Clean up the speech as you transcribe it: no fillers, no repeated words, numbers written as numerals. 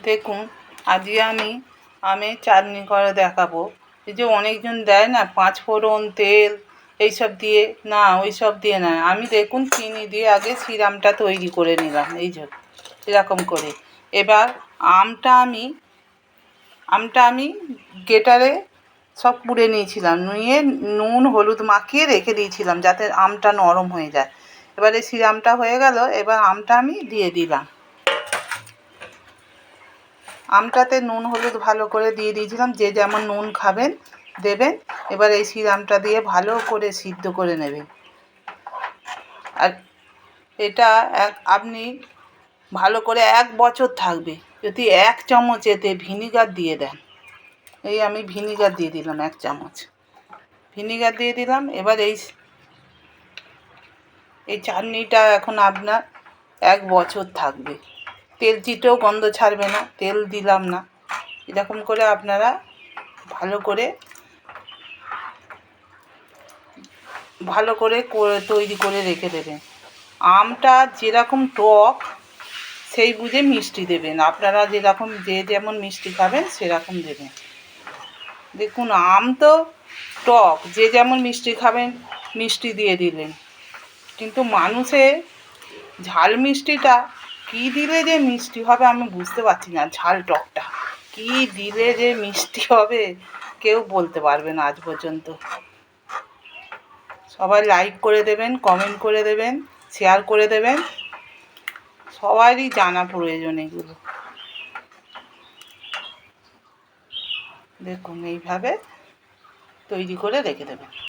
দেখুন আজকে আমি আমের চাটনি করে দেখাবো। এই যে অনেকজন দেয় না পাঁচফোড়ন তেল এইসব দিয়ে, না ওইসব দিয়ে না, আমি দেখুন চিনি দিয়ে আগে সিরামটা তৈরি করে নিলাম। এই যে এরকম করে। এবার আমটা আমি গ্রেটারে সব পুড়ে নিয়েছিলাম, নিয়ে নুন হলুদ মাখিয়ে রেখে দিয়েছিলাম যাতে আমটা নরম হয়ে যায়। এবারে সিরামটা হয়ে গেল, এবার আমটা আমি দিয়ে দিলাম। আমটাতে নুন হলুদ ভালো করে দিয়ে দিয়েছিলাম, যে যেমন নুন খাবেন দেবেন। এবার এই সিরামটা দিয়ে ভালো করে সিদ্ধ করে নেবেন। আর এটা আপনি ভালো করে 1 বছর থাকবে যদি 1 চামচ এতে ভিনিগার দিয়ে দেন। এই আমি ভিনিগার দিয়ে দিলাম 1 চামচ ভিনিগার দিয়ে দিলাম। এবার এই চাটনিটা এখন আপনার 1 বছর থাকবে, তেল চিটেও গন্ধ ছাড়বে না, তেল দিলাম না। এরকম করে আপনারা ভালো করে তৈরি করে রেখে দেবেন। আমটা যেরকম টক সেই বুঝে মিষ্টি দেবেন, আপনারা যে যেমন মিষ্টি খাবেন সেরকম দেবেন। দেখুন আম তো টক, যে যেমন মিষ্টি খাবেন মিষ্টি দিয়ে দিলেন, কিন্তু মানুষের ঝাল মিষ্টিটা কী দিলে যে মিষ্টি হবে আমি বুঝতে পারছি না। ঝাল টকটা কী দিলে যে মিষ্টি হবে কেউ বলতে পারবে না আজ পর্যন্ত। সবাই লাইক করে দেবেন, কমেন্ট করে দেবেন, শেয়ার করে দেবেন, সবারই জানা প্রয়োজন এগুলো। দেখুন এইভাবে তৈরি করে রেখে দেবেন।